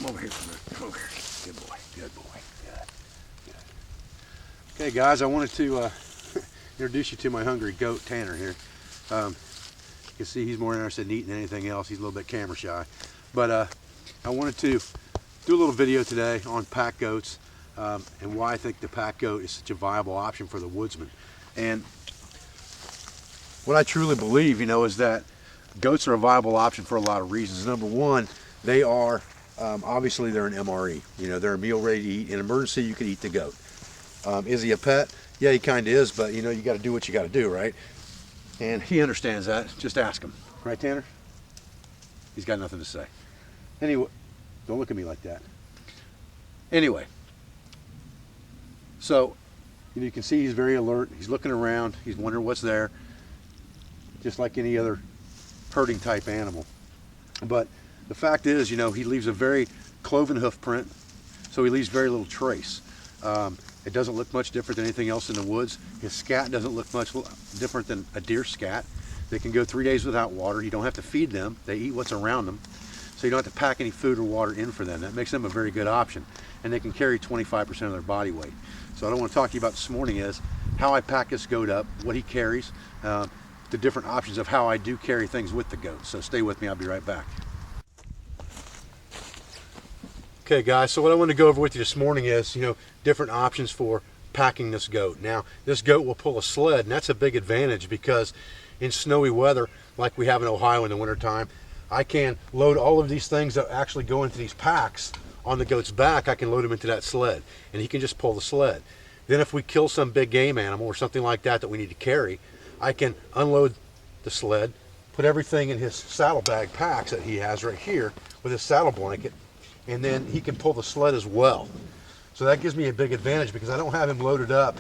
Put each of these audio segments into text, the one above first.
Come over here for a minute. Come over here. Good boy. Good boy. Good. Okay, guys, I wanted to introduce you to my hungry goat, Tanner, here. You can see he's more interested in eating than anything else. He's a little bit camera shy. But I wanted to do a little video today on pack goats and why I think the pack goat is such a viable option for the woodsman. And what I truly believe, is that goats are a viable option for a lot of reasons. Number one, they are, obviously they're an MRE. They're a meal ready to eat. In emergency, you can eat the goat. Is he a pet? Yeah, he kind of is, but you got to do what you got to do, right? And he understands that. Just ask him. Right, Tanner? He's got nothing to say. Anyway, don't look at me like that. Anyway, so you can see he's very alert. He's looking around. He's wondering what's there, just like any other herding type animal. But the fact is, he leaves a very cloven hoof print, so he leaves very little trace. It doesn't look much different than anything else in the woods. His scat doesn't look much different than a deer scat. They can go 3 days without water. You don't have to feed them. They eat what's around them. So you don't have to pack any food or water in for them. That makes them a very good option. And they can carry 25% of their body weight. So what I want to talk to you about this morning is how I pack this goat up, what he carries, the different options of how I do carry things with the goat. So stay with me, I'll be right back. Okay guys, so what I want to go over with you this morning is, different options for packing this goat. Now, this goat will pull a sled, and that's a big advantage because in snowy weather, like we have in Ohio in the wintertime, I can load all of these things that actually go into these packs on the goat's back. I can load them into that sled, and he can just pull the sled. Then if we kill some big game animal or something like that that we need to carry, I can unload the sled, put everything in his saddlebag packs that he has right here with his saddle blanket, and then he can pull the sled as well. So that gives me a big advantage because I don't have him loaded up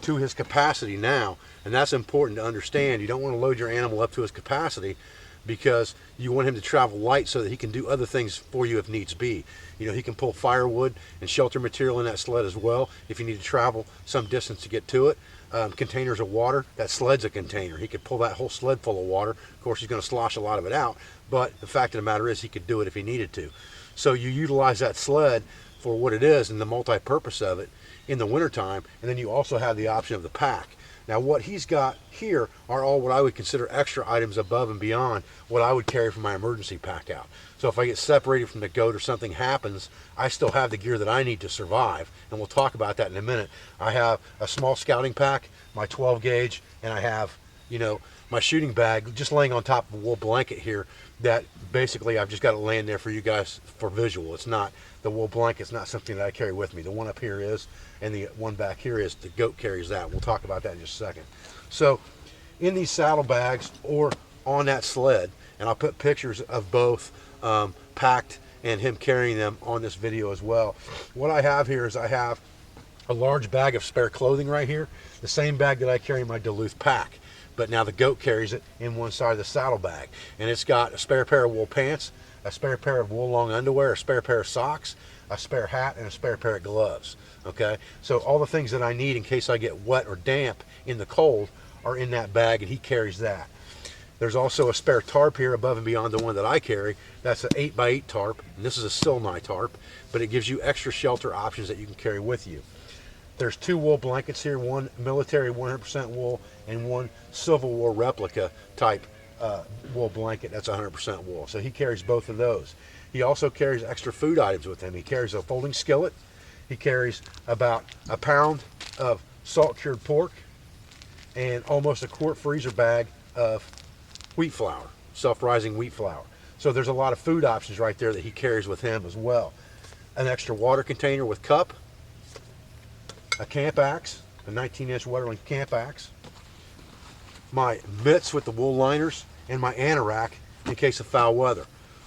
to his capacity now, and that's important to understand. You don't want to load your animal up to his capacity because you want him to travel light so that he can do other things for you if needs be. He can pull firewood and shelter material in that sled as well if you need to travel some distance to get to it. Containers of water, that sled's a container. He could pull that whole sled full of water. Of course, he's going to slosh a lot of it out, but the fact of the matter is he could do it if he needed to. So you utilize that sled for what it is and the multi-purpose of it in the wintertime, and then you also have the option of the pack. Now what he's got here are all what I would consider extra items above and beyond what I would carry for my emergency pack out. So if I get separated from the goat or something happens, I still have the gear that I need to survive, and we'll talk about that in a minute. I have a small scouting pack, my 12 gauge, and I have, my shooting bag just laying on top of a wool blanket here that basically I've just got it laying there for you guys for visual. It's not, the wool blanket's not something that I carry with me. The one up here is, and the one back here is. The goat carries that. We'll talk about that in just a second. So in these saddlebags or on that sled, and I'll put pictures of both packed and him carrying them on this video as well. What I have here is I have a large bag of spare clothing right here, the same bag that I carry in my Duluth pack. But now the goat carries it in one side of the saddlebag, and it's got a spare pair of wool pants, a spare pair of wool long underwear, a spare pair of socks, a spare hat, and a spare pair of gloves. Okay, so all the things that I need in case I get wet or damp in the cold are in that bag, and he carries that. There's also a spare tarp here above and beyond the one that I carry. That's an 8x8 tarp, and this is a Silnai tarp, but it gives you extra shelter options that you can carry with you. There's 2 wool blankets here, one military 100% wool and one Civil War replica type wool blanket that's 100% wool. So he carries both of those. He also carries extra food items with him. He carries a folding skillet. He carries about a pound of salt cured pork and almost a quart freezer bag of wheat flour, self-rising wheat flour. So there's a lot of food options right there that he carries with him as well. An extra water container with cup, a camp axe, a 19-inch Wetterling camp axe, my mitts with the wool liners, and my anorak in case of foul weather.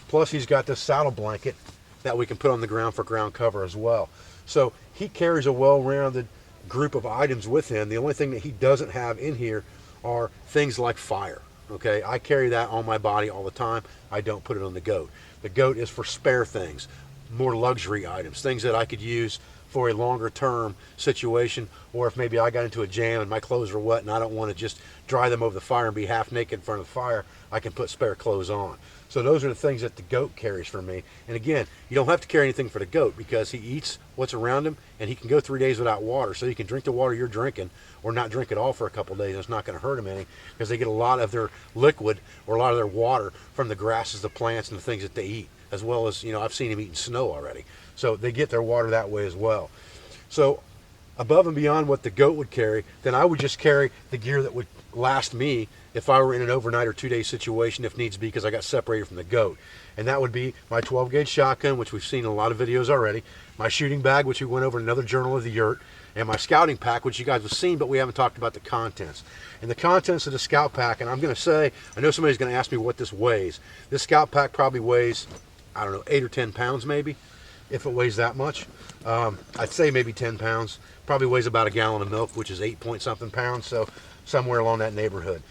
Plus he's got this saddle blanket that we can put on the ground for ground cover as well. So he carries a well-rounded group of items with him. The only thing that he doesn't have in here are things like fire. Okay, I carry that on my body all the time. I don't put it on the goat. The goat is for spare things, more luxury items, things that I could use for a longer term situation, or if maybe I got into a jam and my clothes are wet and I don't want to just dry them over the fire and be half naked in front of the fire, I can put spare clothes on. So those are the things that the goat carries for me. And again, you don't have to carry anything for the goat because he eats what's around him, and he can go 3 days without water. So you can drink the water you're drinking or not drink at all for a couple of days. It's not going to hurt him any because they get a lot of their liquid or a lot of their water from the grasses, the plants, and the things that they eat, as well as, I've seen him eating snow already. So they get their water that way as well. So above and beyond what the goat would carry, then I would just carry the gear that would last me if I were in an overnight or 2-day situation if needs be, because I got separated from the goat. And that would be my 12 gauge shotgun, which we've seen in a lot of videos already, my shooting bag, which we went over in another journal of the Yurt, and my scouting pack, which you guys have seen, but we haven't talked about the contents. And the contents of the scout pack, and I'm going to say, I know somebody's going to ask me what this weighs. This scout pack probably weighs, I don't know, 8 or 10 pounds maybe, if it weighs that much. I'd say maybe 10 pounds. Probably weighs about a gallon of milk, which is 8 point something pounds, so somewhere along that neighborhood.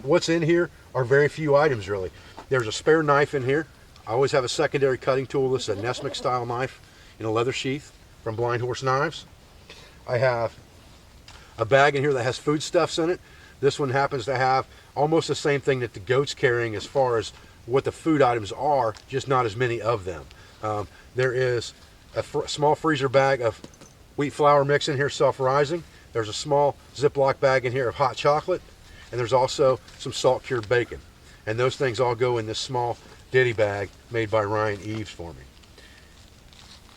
What's in here are very few items, really. There's a spare knife in here. I always have a secondary cutting tool. This is a Nesmith style knife in a leather sheath from Blind Horse Knives. I have a bag in here that has foodstuffs in it. This one happens to have almost the same thing that the goat's carrying as far as what the food items are, just not as many of them. There is a small freezer bag of wheat flour mix in here, self-rising. There's a small Ziploc bag in here of hot chocolate, and there's also some salt-cured bacon. And those things all go in this small ditty bag made by Ryan Eves for me.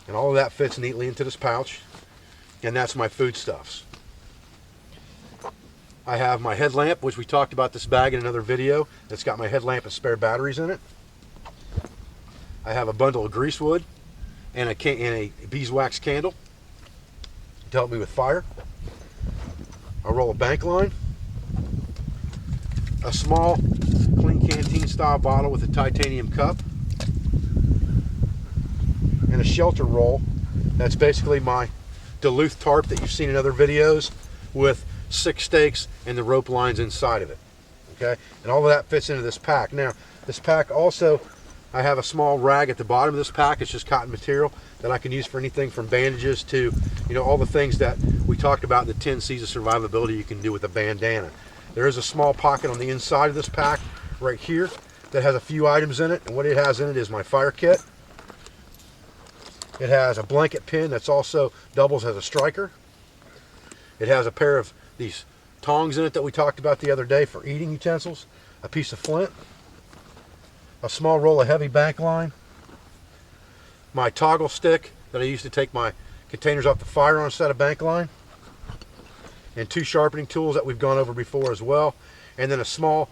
And all of that fits neatly into this pouch, and that's my foodstuffs. I have my headlamp, which we talked about this bag in another video. It's got my headlamp and spare batteries in it. I have a bundle of grease wood and a beeswax candle to help me with fire. A roll of bank line, a small clean canteen style bottle with a titanium cup, and a shelter roll. That's basically my Duluth tarp that you've seen in other videos with 6 stakes and the rope lines inside of it. Okay, and all of that fits into this pack. Now, this pack also, I have a small rag at the bottom of this pack. It's just cotton material that I can use for anything from bandages to, all the things that we talked about in the 10 C's of survivability you can do with a bandana. There is a small pocket on the inside of this pack right here that has a few items in it, and what it has in it is my fire kit. It has a blanket pin that's also doubles as a striker. It has a pair of these tongs in it that we talked about the other day for eating utensils, a piece of flint, a small roll of heavy bank line, my toggle stick that I use to take my containers off the fire on a set of bank line, and 2 sharpening tools that we've gone over before as well, and then a small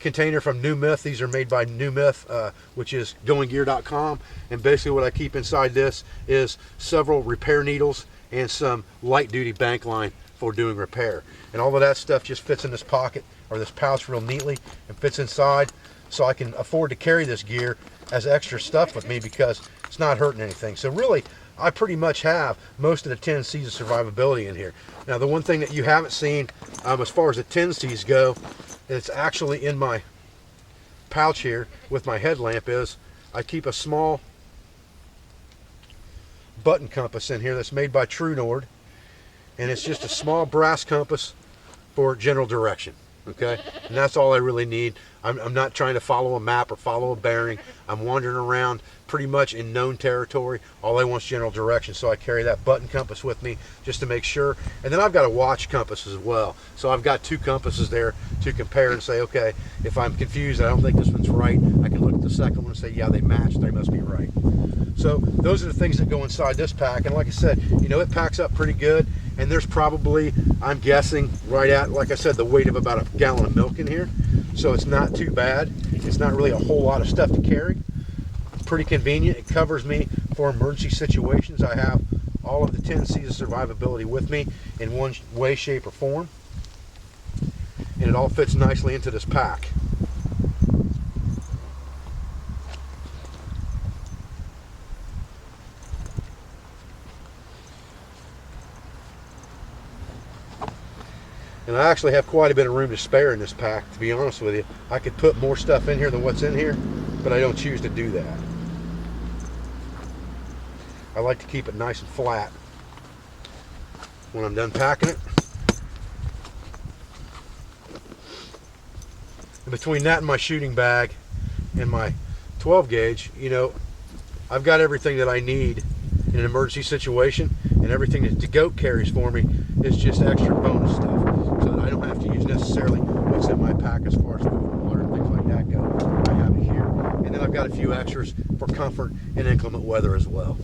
container from New Myth. These are made by New Myth, which is goinggear.com, and basically what I keep inside this is several repair needles and some light duty bank line for doing repair. And all of that stuff just fits in this pocket or this pouch real neatly and fits inside, so I can afford to carry this gear as extra stuff with me because it's not hurting anything. So really, I pretty much have most of the 10 C's of survivability in here. Now, the one thing that you haven't seen as far as the 10 C's go, it's actually in my pouch here with my headlamp, is I keep a small button compass in here that's made by True Nord, and it's just a small brass compass for general direction. Okay, and that's all I really need. I'm not trying to follow a map or follow a bearing. I'm wandering around pretty much in known territory. All I want is general direction, so I carry that button compass with me just to make sure. And then I've got a watch compass as well, so I've got 2 compasses there to compare and say, okay, if I'm confused, I don't think this one's right, I can look at the second one and say, yeah, they match, they must be right. So those are the things that go inside this pack, and like I said, it packs up pretty good. And there's probably, I'm guessing, right at, like I said, the weight of about a gallon of milk in here. So it's not too bad. It's not really a whole lot of stuff to carry. Pretty convenient. It covers me for emergency situations. I have all of the 10 C's of survivability with me in one way, shape, or form. And it all fits nicely into this pack. And I actually have quite a bit of room to spare in this pack, to be honest with you. I could put more stuff in here than what's in here, but I don't choose to do that. I like to keep it nice and flat when I'm done packing it. And between that and my shooting bag and my 12 gauge, you know, I've got everything that I need in an emergency situation, and everything that the goat carries for me is just extra bonus stuff, so that I don't have to use necessarily what's in my pack as far as food and water and things like that go. I have it here, and then I've got a few extras for comfort in inclement weather as well.